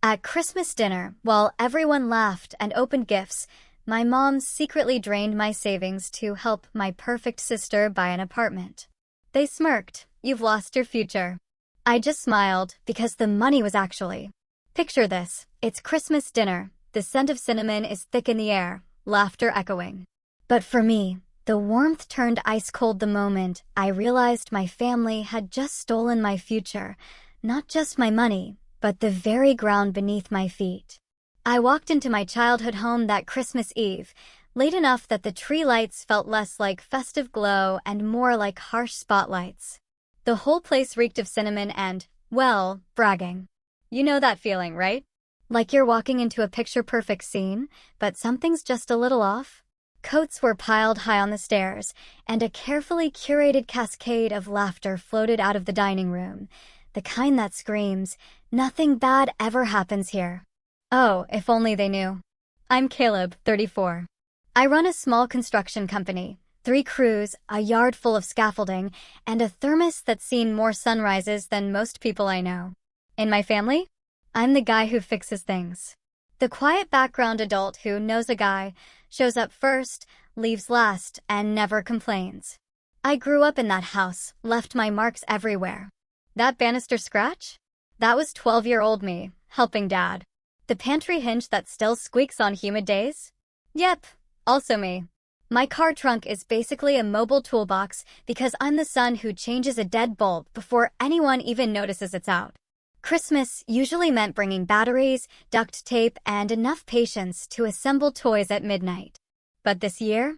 At Christmas dinner, while everyone laughed and opened gifts, my mom secretly drained my savings to help my perfect sister buy an apartment. They smirked. "You've lost your future." I just smiled because the money was actually. Picture this. It's Christmas dinner. The scent of cinnamon is thick in the air, laughter echoing. But for me, the warmth turned ice cold the moment I realized my family had just stolen my future, not just my money, but the very ground beneath my feet. I walked into my childhood home that Christmas Eve, late enough that the tree lights felt less like festive glow and more like harsh spotlights. The whole place reeked of cinnamon and, well, bragging. You know that feeling, right? Like you're walking into a picture-perfect scene, but something's just a little off? Coats were piled high on the stairs, and a carefully curated cascade of laughter floated out of the dining room, the kind that screams, "Nothing bad ever happens here." Oh, if only they knew. I'm Caleb, 34. I run a small construction company, 3 crews, a yard full of scaffolding, and a thermos that's seen more sunrises than most people I know. In my family, I'm the guy who fixes things. The quiet background adult who knows a guy, shows up first, leaves last, and never complains. I grew up in that house, left my marks everywhere. That banister scratch? That was 12-year-old me, helping Dad. The pantry hinge that still squeaks on humid days? Yep, also me. My car trunk is basically a mobile toolbox because I'm the son who changes a dead bulb before anyone even notices it's out. Christmas usually meant bringing batteries, duct tape, and enough patience to assemble toys at midnight. But this year,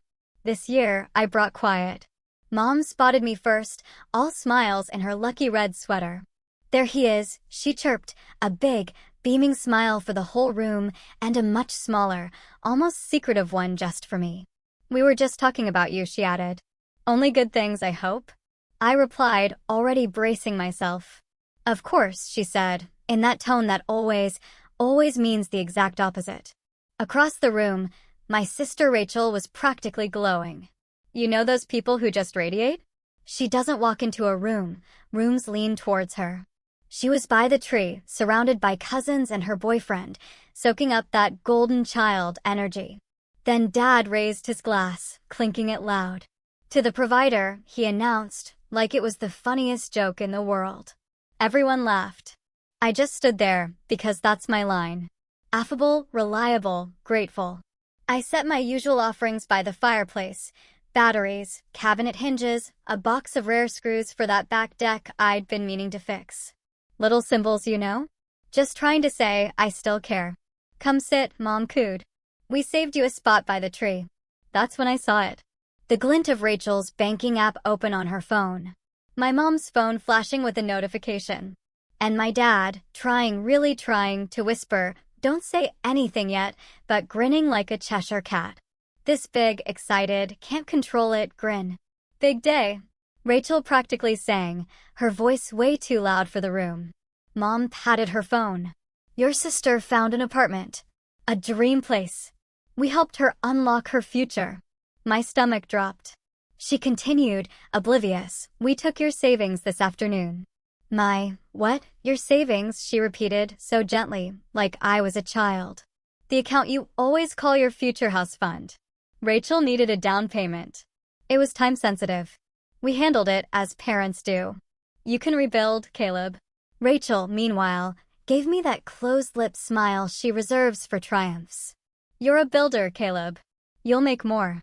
I brought quiet. Mom spotted me first, all smiles in her lucky red sweater. "There he is," she chirped, a big, beaming smile for the whole room and a much smaller, almost secretive one just for me. "We were just talking about you," she added. "Only good things, I hope?" I replied, already bracing myself. "Of course," she said, in that tone that always means the exact opposite. Across the room, my sister Rachel was practically glowing. You know those people who just radiate? She doesn't walk into a room, rooms lean towards her. She was by the tree, surrounded by cousins and her boyfriend, soaking up that golden child energy. Then Dad raised his glass, clinking it loud. To the provider, he announced, like it was the funniest joke in the world. Everyone laughed. I just stood there, because that's my line. Affable, reliable, grateful. I set my usual offerings by the fireplace. Batteries, cabinet hinges, a box of rare screws for that back deck I'd been meaning to fix. Little symbols, you know? Just trying to say, I still care. "Come sit," Mom cooed. "We saved you a spot by the tree." That's when I saw it. The glint of Rachel's banking app open on her phone. My mom's phone flashing with a notification. And my dad, really trying to whisper, "Don't say anything yet," but grinning like a Cheshire cat. This big, excited, can't control it grin. "Big day," Rachel practically sang, her voice way too loud for the room. Mom patted her phone. "Your sister found an apartment. A dream place. We helped her unlock her future." My stomach dropped. She continued, oblivious, "We took your savings this afternoon." "My, what? Your savings?" she repeated, so gently, like I was a child. "The account you always call your future house fund." Rachel needed a down payment. It was time-sensitive. We handled it as parents do. "You can rebuild, Caleb." Rachel, meanwhile, gave me that closed-lip smile she reserves for triumphs. "You're a builder, Caleb. You'll make more.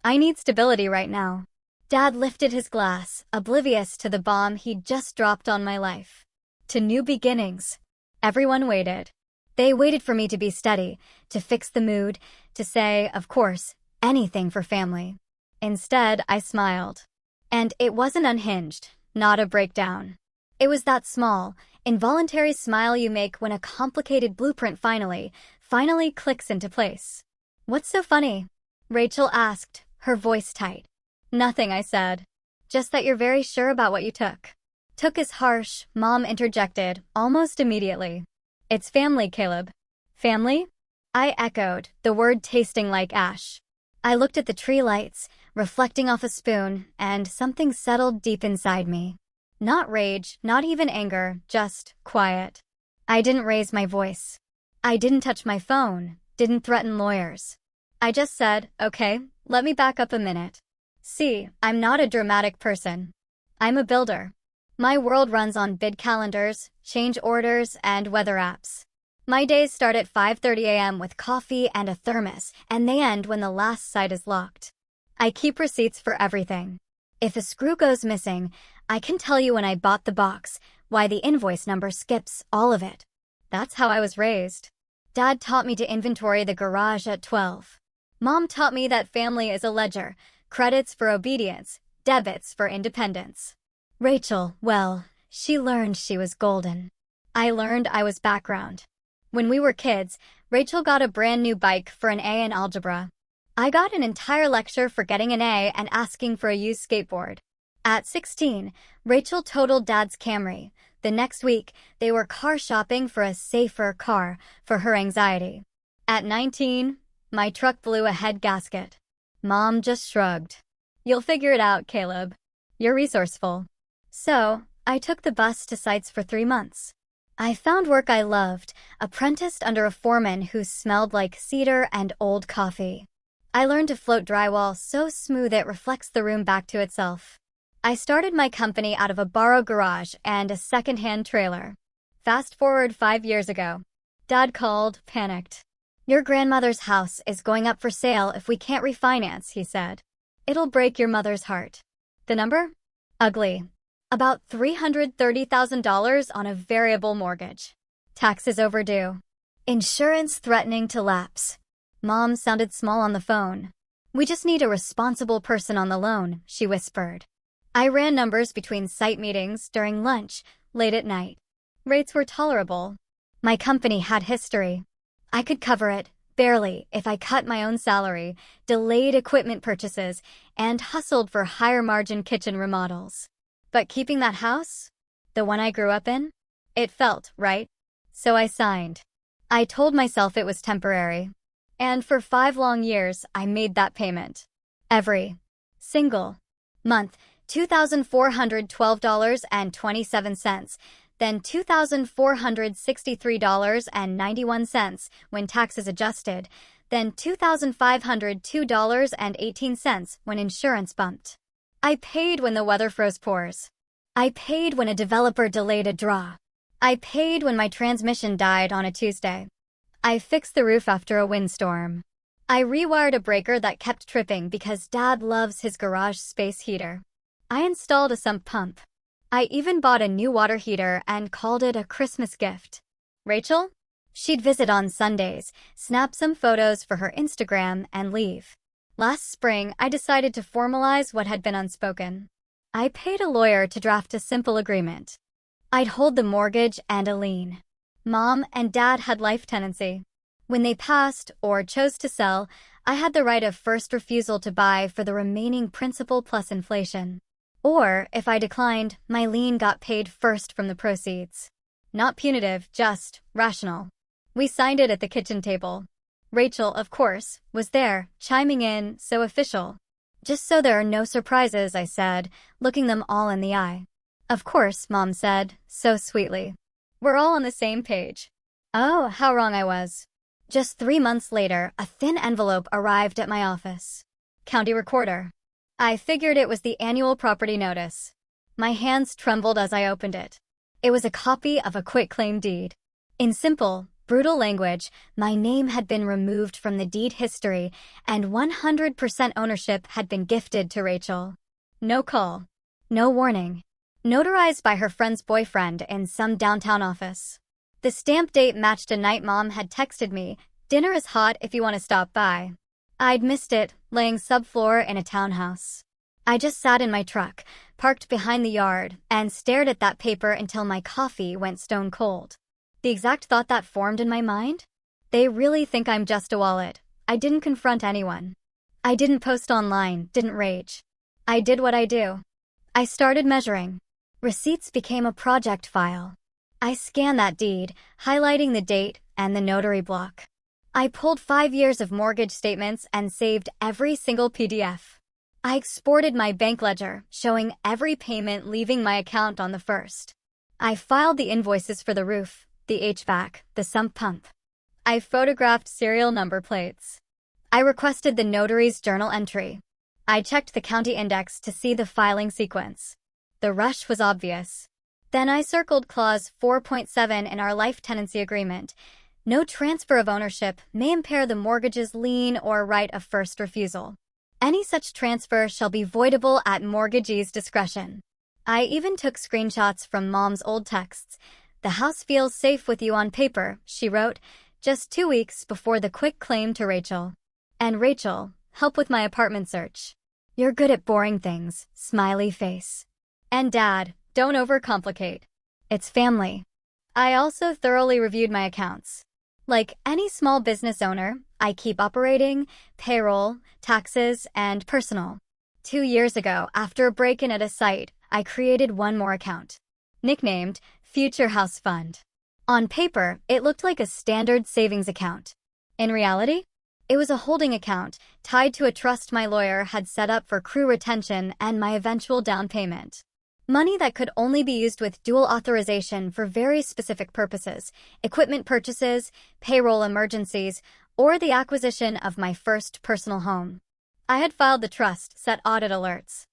I need stability right now." Dad lifted his glass, oblivious to the bomb he'd just dropped on my life. To new beginnings. Everyone waited. They waited for me to be steady, to fix the mood, to say, of course, anything for family. Instead, I smiled. And it wasn't unhinged, not a breakdown. It was that small, involuntary smile you make when a complicated blueprint finally clicks into place. "What's so funny?" Rachel asked, her voice tight. "Nothing," I said. "Just that you're very sure about what you took." "Took is harsh," Mom interjected, almost immediately. "It's family, Caleb." "Family?" I echoed, the word tasting like ash. I looked at the tree lights, reflecting off a spoon, and something settled deep inside me. Not rage, not even anger, just quiet. I didn't raise my voice. I didn't touch my phone, didn't threaten lawyers. I just said, okay, let me back up a minute. See, I'm not a dramatic person. I'm a builder. My world runs on bid calendars, change orders, and weather apps. My days start at 5:30 a.m. with coffee and a thermos, and they end when the last site is locked. I keep receipts for everything. If a screw goes missing, I can tell you when I bought the box, why the invoice number skips, all of it. That's how I was raised. Dad taught me to inventory the garage at 12. Mom taught me that family is a ledger, credits for obedience, debits for independence. Rachel, well, she learned she was golden. I learned I was background. When we were kids, Rachel got a brand new bike for an A in algebra. I got an entire lecture for getting an A and asking for a used skateboard. At 16, Rachel totaled Dad's Camry. The next week, they were car shopping for a safer car for her anxiety. At 19, my truck blew a head gasket. Mom just shrugged. You'll figure it out, Caleb. You're resourceful. So, I took the bus to sites for 3 months. I found work I loved, apprenticed under a foreman who smelled like cedar and old coffee. I learned to float drywall so smooth it reflects the room back to itself. I started my company out of a borrowed garage and a second-hand trailer. Fast forward 5 years ago. Dad called, panicked. Your grandmother's house is going up for sale if we can't refinance, he said. It'll break your mother's heart. The number? Ugly. About $330,000 on a variable mortgage. Taxes overdue. Insurance threatening to lapse. Mom sounded small on the phone. We just need a responsible person on the loan, she whispered. I ran numbers between site meetings, during lunch, late at night. Rates were tolerable. My company had history. I could cover it, barely, if I cut my own salary, delayed equipment purchases, and hustled for higher-margin kitchen remodels. But keeping that house, the one I grew up in, it felt right. So I signed. I told myself it was temporary. And for 5 long years, I made that payment. Every single month, $2,412.27, then $2,463.91 when taxes adjusted, then $2,502.18 when insurance bumped. I paid when the weather froze pores. I paid when a developer delayed a draw. I paid when my transmission died on a Tuesday. I fixed the roof after a windstorm. I rewired a breaker that kept tripping because Dad loves his garage space heater. I installed a sump pump. I even bought a new water heater and called it a Christmas gift. Rachel? She'd visit on Sundays, snap some photos for her Instagram, and leave. Last spring, I decided to formalize what had been unspoken. I paid a lawyer to draft a simple agreement. I'd hold the mortgage and a lien. Mom and Dad had life tenancy. When they passed or chose to sell, I had the right of first refusal to buy for the remaining principal plus inflation. Or, if I declined, my lien got paid first from the proceeds. Not punitive, just rational. We signed it at the kitchen table. Rachel, of course, was there, chiming in, so official. Just so there are no surprises, I said, looking them all in the eye. Of course, Mom said, so sweetly. We're all on the same page. Oh, how wrong I was. Just 3 months later, a thin envelope arrived at my office. County Recorder. I figured it was the annual property notice. My hands trembled as I opened it. It was a copy of a quitclaim deed. In simple, brutal language, my name had been removed from the deed history and 100% ownership had been gifted to Rachel. No call. No warning. Notarized by her friend's boyfriend in some downtown office. The stamp date matched a night Mom had texted me, "Dinner is hot if you want to stop by." I'd missed it, laying subfloor in a townhouse. I just sat in my truck, parked behind the yard, and stared at that paper until my coffee went stone cold. The exact thought that formed in my mind? They really think I'm just a wallet. I didn't confront anyone. I didn't post online, didn't rage. I did what I do. I started measuring. Receipts became a project file. I scanned that deed, highlighting the date and the notary block. I pulled 5 years of mortgage statements and saved every single PDF. I exported my bank ledger, showing every payment leaving my account on the first. I filed the invoices for the roof, the HVAC, the sump pump. I photographed serial number plates. I requested the notary's journal entry. I checked the county index to see the filing sequence. The rush was obvious. Then I circled Clause 4.7 in our life tenancy agreement. No transfer of ownership may impair the mortgage's lien or right of first refusal. Any such transfer shall be voidable at mortgagee's discretion. I even took screenshots from Mom's old texts. The house feels safe with you on paper, she wrote, just 2 weeks before the quick claim to Rachel. And Rachel, help with my apartment search. You're good at boring things, smiley face. And Dad, don't overcomplicate. It's family. I also thoroughly reviewed my accounts. Like any small business owner, I keep operating, payroll, taxes, and personal. 2 years ago, after a break-in at a site, I created one more account. Nicknamed Future House Fund. On paper, it looked like a standard savings account. In reality, it was a holding account tied to a trust my lawyer had set up for crew retention and my eventual down payment. Money that could only be used with dual authorization for very specific purposes, equipment purchases, payroll emergencies, or the acquisition of my first personal home. I had filed the trust, set audit alerts.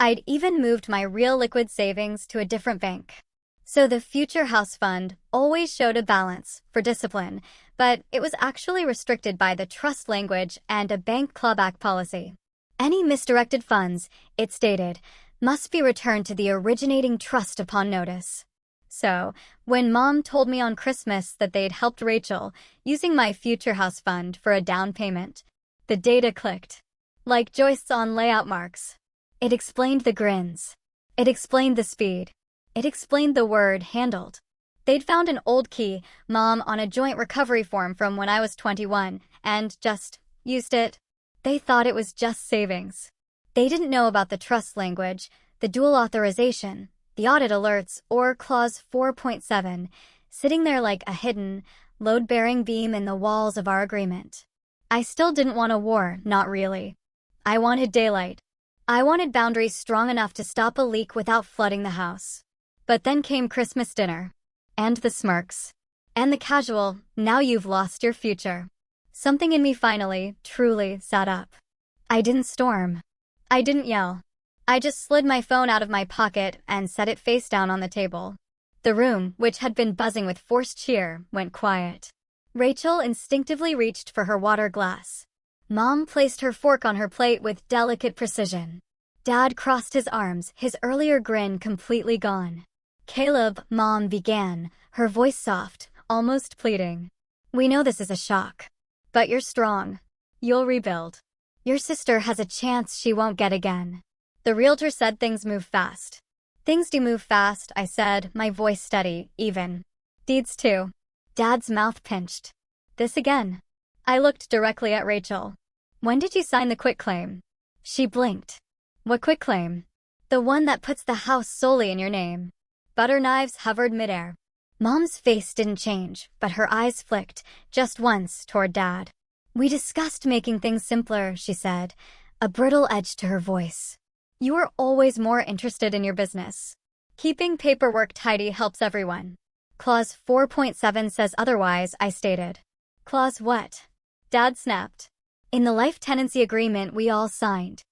I'd even moved my real liquid savings to a different bank. So the Future House Fund always showed a balance for discipline, but it was actually restricted by the trust language and a bank clawback policy. Any misdirected funds, it stated, must be returned to the originating trust upon notice. So, when Mom told me on Christmas that they'd helped Rachel using my Future House Fund for a down payment, the data clicked. Like joists on layout marks. It explained the grins. It explained the speed. It explained the word handled. They'd found an old key, Mom, on a joint recovery form from when I was 21, and just used it. They thought it was just savings. They didn't know about the trust language, the dual authorization, the audit alerts, or Clause 4.7, sitting there like a hidden, load-bearing beam in the walls of our agreement. I still didn't want a war, not really. I wanted daylight. I wanted boundaries strong enough to stop a leak without flooding the house. But then came Christmas dinner. And the smirks. And the casual, now you've lost your future. Something in me finally, truly, sat up. I didn't storm. I didn't yell. I just slid my phone out of my pocket and set it face down on the table. The room, which had been buzzing with forced cheer, went quiet. Rachel instinctively reached for her water glass. Mom placed her fork on her plate with delicate precision. Dad crossed his arms, his earlier grin completely gone. Caleb, Mom began, her voice soft, almost pleading. We know this is a shock. But you're strong. You'll rebuild. Your sister has a chance she won't get again. The realtor said things move fast. Things do move fast, I said, my voice steady, even. Deeds too. Dad's mouth pinched. This again. I looked directly at Rachel. When did you sign the quitclaim? She blinked. What quitclaim? The one that puts the house solely in your name. Butter knives hovered midair. Mom's face didn't change, but her eyes flicked, just once, toward Dad. We discussed making things simpler, she said, a brittle edge to her voice. You are always more interested in your business. Keeping paperwork tidy helps everyone. Clause 4.7 says otherwise, I stated. Clause what? Dad snapped. In the life tenancy agreement we all signed.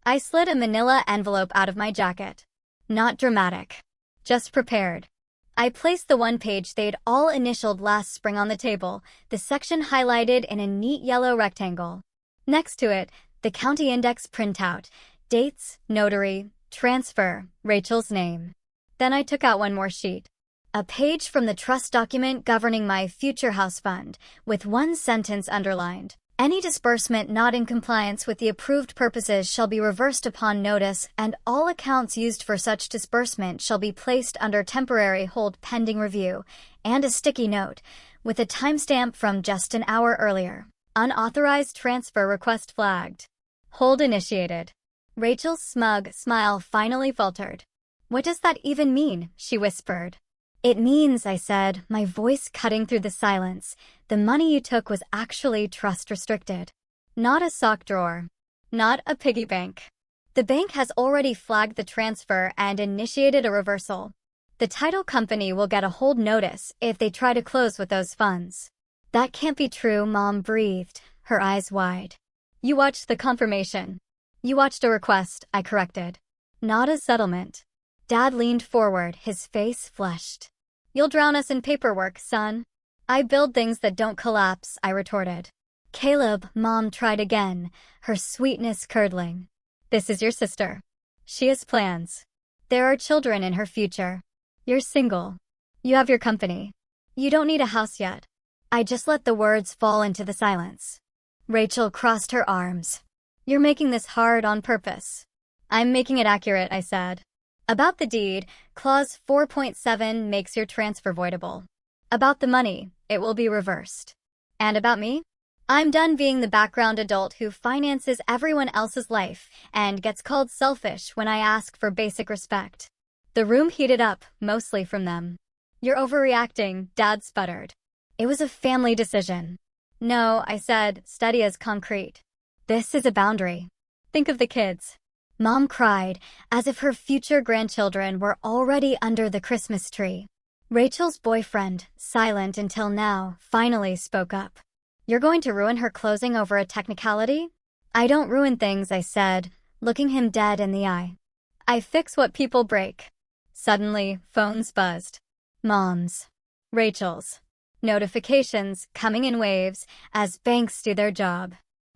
I slid a manila envelope out of my jacket. Not dramatic. Just prepared. I placed the one page they'd all initialed last spring on the table, the section highlighted in a neat yellow rectangle. Next to it, the county index printout, dates, notary, transfer, Rachel's name. Then I took out one more sheet. A page from the trust document governing my future house fund, with one sentence underlined. Any disbursement not in compliance with the approved purposes shall be reversed upon notice, and all accounts used for such disbursement shall be placed under temporary hold pending review, and a sticky note, with a timestamp from just an hour earlier. Unauthorized transfer request flagged. Hold initiated. Rachel's smug smile finally faltered. What does that even mean? She whispered. It means, I said, my voice cutting through the silence, the money you took was actually trust restricted. Not a sock drawer. Not a piggy bank. The bank has already flagged the transfer and initiated a reversal. The title company will get a hold notice if they try to close with those funds. That can't be true, Mom breathed, her eyes wide. You watched the confirmation. You watched a request, I corrected. Not a settlement. Dad leaned forward, his face flushed. You'll drown us in paperwork, son. I build things that don't collapse, I retorted. Caleb, Mom tried again, her sweetness curdling. This is your sister. She has plans. There are children in her future. You're single. You have your company. You don't need a house yet. I just let the words fall into the silence. Rachel crossed her arms. You're making this hard on purpose. I'm making it accurate, I said. About the deed, Clause 4.7 makes your transfer voidable. About the money, it will be reversed. And about me? I'm done being the background adult who finances everyone else's life and gets called selfish when I ask for basic respect. The room heated up, mostly from them. You're overreacting, Dad sputtered. It was a family decision. No, I said, steady as concrete. This is a boundary. Think of the kids. Mom cried, as if her future grandchildren were already under the Christmas tree. Rachel's boyfriend, silent until now, finally spoke up. You're going to ruin her closing over a technicality? I don't ruin things, I said, looking him dead in the eye. I fix what people break. Suddenly, phones buzzed. Mom's. Rachel's. Notifications coming in waves as banks do their job.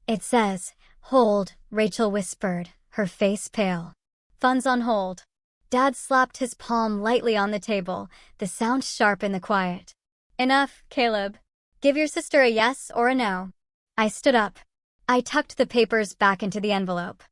It says, hold, Rachel whispered, her face pale. Funds on hold. Dad slapped his palm lightly on the table, the sound sharp in the quiet. Enough, Caleb. Give your sister a yes or a no. I stood up. I tucked the papers back into the envelope.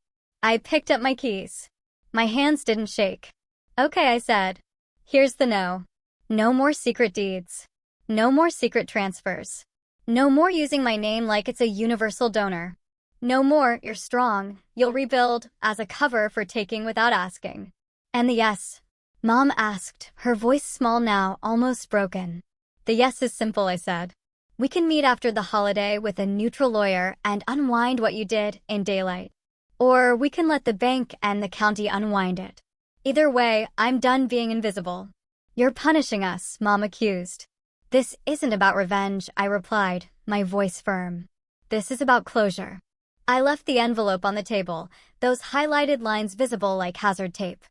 I picked up my keys. My hands didn't shake. Okay, I said. Here's the no. No more secret deeds. No more secret transfers. No more using my name like it's a universal donor. No more, you're strong, you'll rebuild, as a cover for taking without asking. And the yes. Mom asked, her voice small now, almost broken. The yes is simple, I said. We can meet after the holiday with a neutral lawyer and unwind what you did in daylight. Or we can let the bank and the county unwind it. Either way, I'm done being invisible. You're punishing us, Mom accused. This isn't about revenge, I replied, my voice firm. This is about closure. I left the envelope on the table, those highlighted lines visible like hazard tape.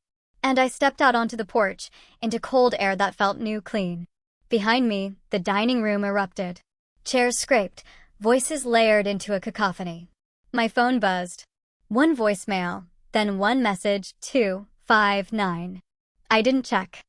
And I stepped out onto the porch, into cold air that felt new clean. Behind me, the dining room erupted. Chairs scraped, voices layered into a cacophony. My phone buzzed. One voicemail, then one message, 259. I didn't check.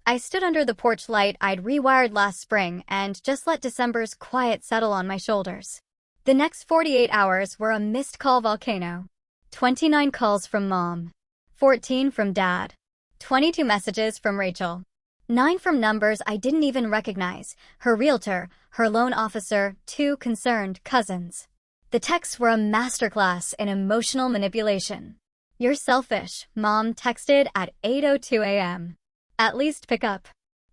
I stood under the porch light I'd rewired last spring and just let December's quiet settle on my shoulders. The next 48 hours were a missed call volcano. 29 calls from Mom. 14 from Dad. 22 messages from Rachel. 9 from numbers I didn't even recognize, her realtor, her loan officer, 2 concerned cousins. The texts were a masterclass in emotional manipulation. You're selfish, Mom texted at 8:02 a.m. At least pick up.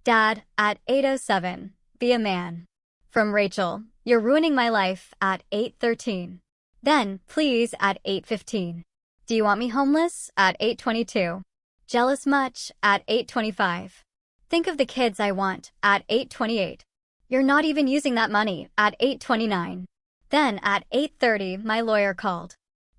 Dad, at 8:07, be a man. From Rachel, you're ruining my life at 8:13. Then, please, at 8:15. Do you want me homeless? At 8:22. Jealous much? At 8:25. Think of the kids I want, at 8:28. You're not even using that money, at 8:29. Then, at 8:30, my lawyer called.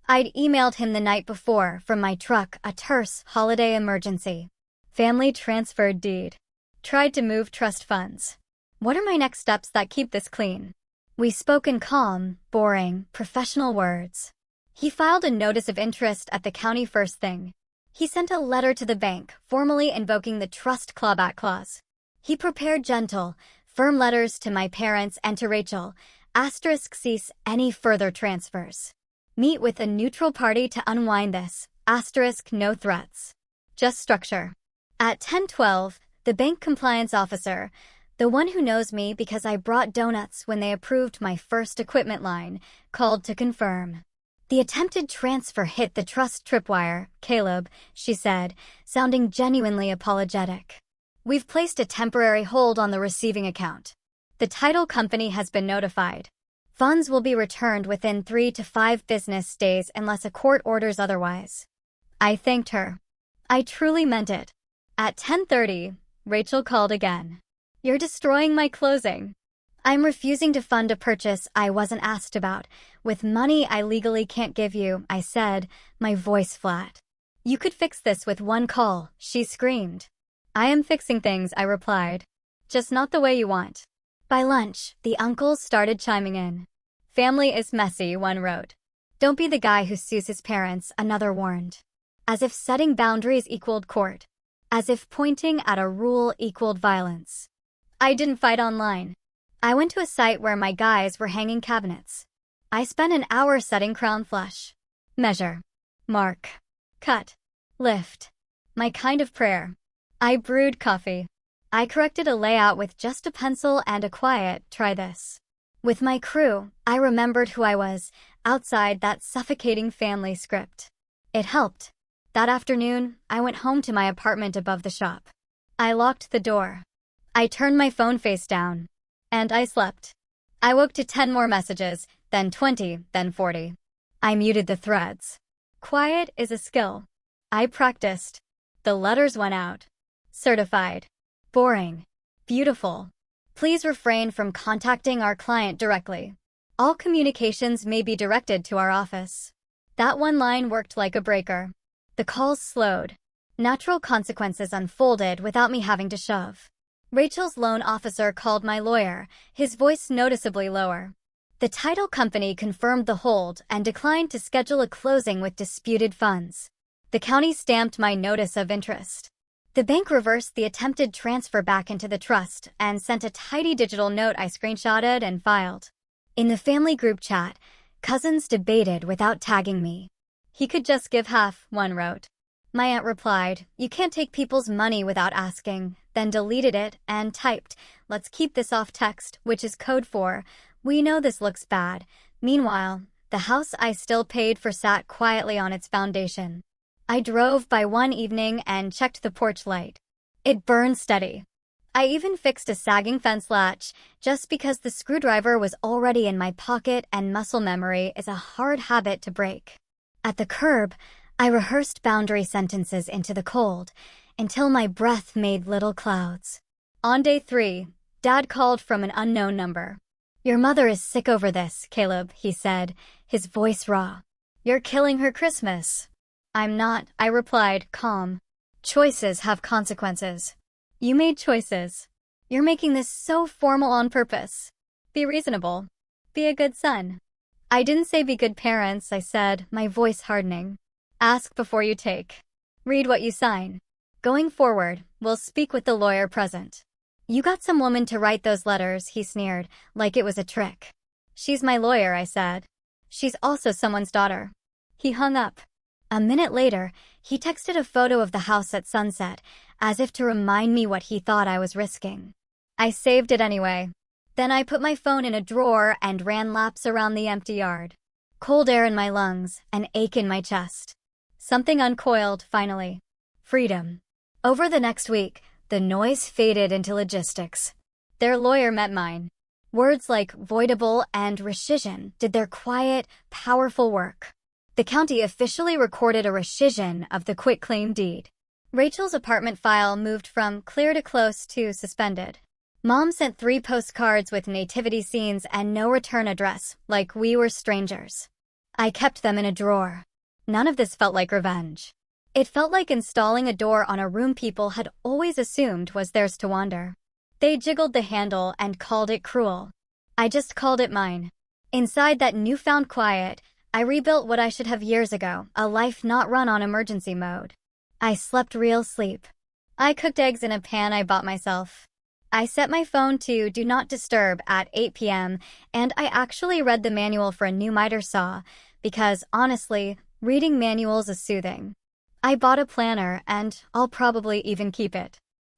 I'd emailed him the night before from my truck, a terse holiday emergency. Family transferred deed. Tried to move trust funds. What are my next steps that keep this clean? We spoke in calm, boring, professional words. He filed a notice of interest at the county first thing. He sent a letter to the bank, formally invoking the trust clawback clause. He prepared gentle, firm letters to my parents and to Rachel, * cease any further transfers. Meet with a neutral party to unwind this, * no threats. Just structure. At 10:12, the bank compliance officer, the one who knows me because I brought donuts when they approved my first equipment line, called to confirm. The attempted transfer hit the trust tripwire, Caleb, she said, sounding genuinely apologetic. We've placed a temporary hold on the receiving account. The title company has been notified. Funds will be returned within 3 to 5 business days unless a court orders otherwise. I thanked her. I truly meant it. At 10:30, Rachel called again. You're destroying my closing. I'm refusing to fund a purchase I wasn't asked about, with money I legally can't give you, I said, my voice flat. You could fix this with one call, she screamed. I am fixing things, I replied. Just not the way you want. By lunch, the uncles started chiming in. Family is messy, one wrote. Don't be the guy who sues his parents, another warned. As if setting boundaries equaled court. As if pointing at a rule equaled violence. I didn't fight online. I went to a site where my guys were hanging cabinets. I spent an hour setting crown flush. Measure. Mark. Cut. Lift. My kind of prayer. I brewed coffee. I corrected a layout with just a pencil and a quiet, try this. With my crew, I remembered who I was, outside that suffocating family script. It helped. That afternoon, I went home to my apartment above the shop. I locked the door. I turned my phone face down. And I slept. I woke to 10 more messages, then 20, then 40. I muted the threads. Quiet is a skill. I practiced. The letters went out. Certified. Boring. Beautiful. Please refrain from contacting our client directly. All communications may be directed to our office. That one line worked like a breaker. The calls slowed. Natural consequences unfolded without me having to shove. Rachel's loan officer called my lawyer, his voice noticeably lower. The title company confirmed the hold and declined to schedule a closing with disputed funds. The county stamped my notice of interest. The bank reversed the attempted transfer back into the trust and sent a tidy digital note I screenshotted and filed. In the family group chat, cousins debated without tagging me. He could just give half, one wrote. My aunt replied, you can't take people's money without asking, then deleted it and typed, let's keep this off text, which is code for, we know this looks bad. Meanwhile, the house I still paid for sat quietly on its foundation. I drove by one evening and checked the porch light. It burned steady. I even fixed a sagging fence latch, just because the screwdriver was already in my pocket and muscle memory is a hard habit to break. At the curb, I rehearsed boundary sentences into the cold, until my breath made little clouds. On day 3, Dad called from an unknown number. Your mother is sick over this, Caleb, he said, his voice raw. You're killing her Christmas. I'm not, I replied, calm. Choices have consequences. You made choices. You're making this so formal on purpose. Be reasonable. Be a good son. I didn't say be good parents, I said, my voice hardening. Ask before you take. Read what you sign. Going forward, we'll speak with the lawyer present. You got some woman to write those letters, he sneered, like it was a trick. She's my lawyer, I said. She's also someone's daughter. He hung up. A minute later, he texted a photo of the house at sunset, as if to remind me what he thought I was risking. I saved it anyway. Then I put my phone in a drawer and ran laps around the empty yard. Cold air in my lungs, an ache in my chest. Something uncoiled, finally. Freedom. Over the next week, the noise faded into logistics. Their lawyer met mine. Words like voidable and rescission did their quiet, powerful work. The county officially recorded a rescission of the quitclaim deed. Rachel's apartment file moved from clear to close to suspended. Mom sent 3 postcards with nativity scenes and no return address, like we were strangers. I kept them in a drawer. None of this felt like revenge. It felt like installing a door on a room people had always assumed was theirs to wander. They jiggled the handle and called it cruel. I just called it mine. Inside that newfound quiet, I rebuilt what I should have years ago, a life not run on emergency mode. I slept real sleep. I cooked eggs in a pan I bought myself. I set my phone to Do Not Disturb at 8 p.m., and I actually read the manual for a new miter saw, because, honestly, reading manuals is soothing. I bought a planner, and I'll probably even keep it.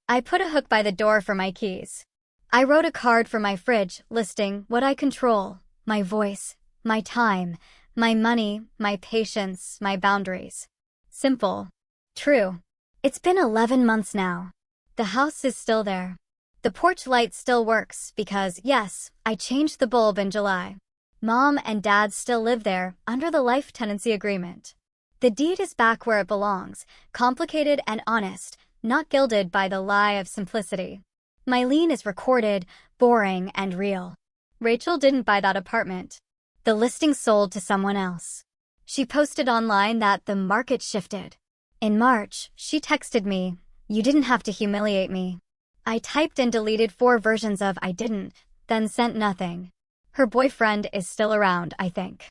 I put a hook by the door for my keys. I wrote a card for my fridge listing what I control, my voice, my time, my money, my patience, my boundaries. Simple. True. It's been 11 months now. The house is still there. The porch light still works because, yes, I changed the bulb in July. Mom and Dad still live there under the life tenancy agreement. The deed is back where it belongs, complicated and honest, not gilded by the lie of simplicity. My lien is recorded, boring and real. Rachel didn't buy that apartment. The listing sold to someone else. She posted online that the market shifted. In March, she texted me, "You didn't have to humiliate me." I typed and deleted 4 versions of "I didn't," then sent nothing. Her boyfriend is still around, I think.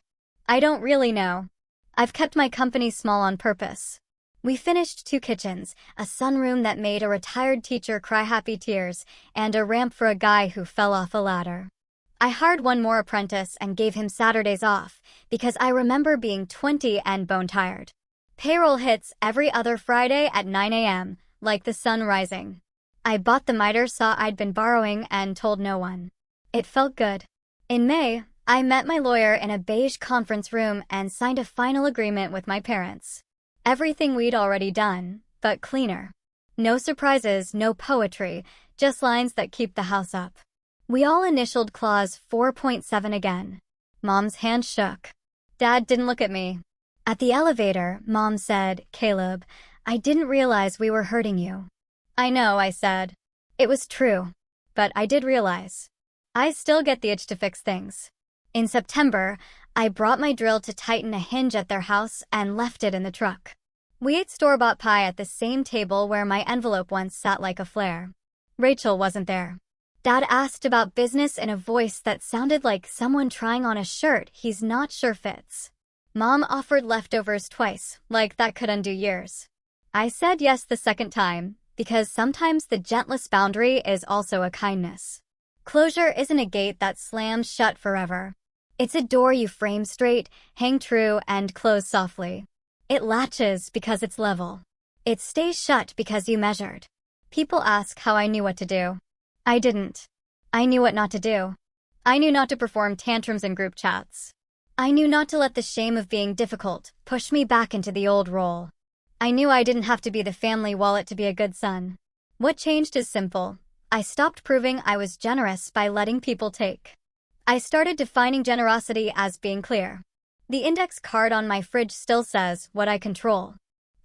I don't really know. I've kept my company small on purpose. We finished 2 kitchens, a sunroom that made a retired teacher cry happy tears, and a ramp for a guy who fell off a ladder. I hired 1 more apprentice and gave him Saturdays off, because I remember being 20 and bone-tired. Payroll hits every other Friday at 9 a.m., like the sun rising. I bought the miter saw I'd been borrowing and told no one. It felt good. In May, I met my lawyer in a beige conference room and signed a final agreement with my parents. Everything we'd already done, but cleaner. No surprises, no poetry, just lines that keep the house up. We all initialed clause 4.7 again. Mom's hand shook. Dad didn't look at me. At the elevator, Mom said, "Caleb, I didn't realize we were hurting you." "I know," I said. It was true. But I did realize. I still get the itch to fix things. In September, I brought my drill to tighten a hinge at their house and left it in the truck. We ate store-bought pie at the same table where my envelope once sat like a flare. Rachel wasn't there. Dad asked about business in a voice that sounded like someone trying on a shirt he's not sure fits. Mom offered leftovers twice, like that could undo years. I said yes the second time, because sometimes the gentlest boundary is also a kindness. Closure isn't a gate that slams shut forever. It's a door you frame straight, hang true, and close softly. It latches because it's level. It stays shut because you measured. People ask how I knew what to do. I didn't. I knew what not to do. I knew not to perform tantrums in group chats. I knew not to let the shame of being difficult push me back into the old role. I knew I didn't have to be the family wallet to be a good son. What changed is simple. I stopped proving I was generous by letting people take. I started defining generosity as being clear. The index card on my fridge still says what I control.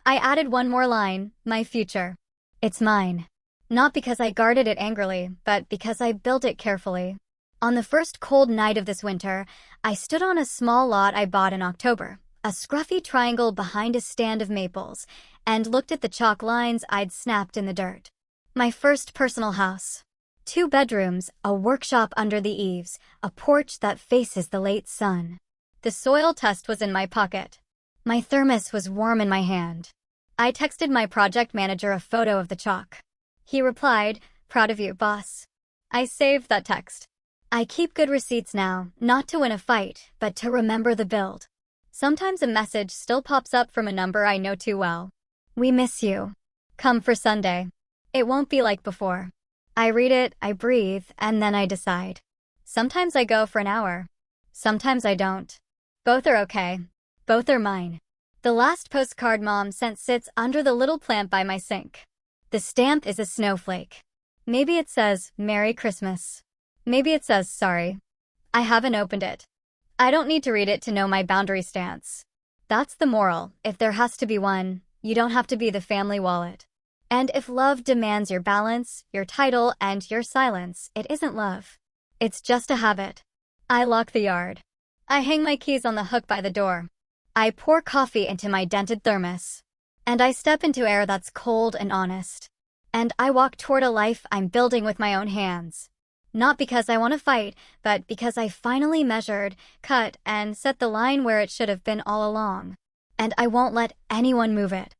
I added 1 more line, my future. It's mine. Not because I guarded it angrily, but because I built it carefully. On the first cold night of this winter, I stood on a small lot I bought in October, a scruffy triangle behind a stand of maples, and looked at the chalk lines I'd snapped in the dirt. My first personal house. 2 bedrooms, a workshop under the eaves, a porch that faces the late sun. The soil test was in my pocket. My thermos was warm in my hand. I texted my project manager a photo of the chalk. He replied, "Proud of you, boss." I saved that text. I keep good receipts now, not to win a fight, but to remember the build. Sometimes a message still pops up from a number I know too well. "We miss you. Come for Sunday." It won't be like before. I read it, I breathe, and then I decide. Sometimes I go for an hour. Sometimes I don't. Both are okay. Both are mine. The last postcard Mom sent sits under the little plant by my sink. The stamp is a snowflake. Maybe it says, "Merry Christmas." Maybe it says, "Sorry." I haven't opened it. I don't need to read it to know my boundary stance. That's the moral. If there has to be one, you don't have to be the family wallet. And if love demands your balance, your title, and your silence, it isn't love. It's just a habit. I lock the yard. I hang my keys on the hook by the door. I pour coffee into my dented thermos. And I step into air that's cold and honest. And I walk toward a life I'm building with my own hands. Not because I want to fight, but because I finally measured, cut, and set the line where it should have been all along. And I won't let anyone move it.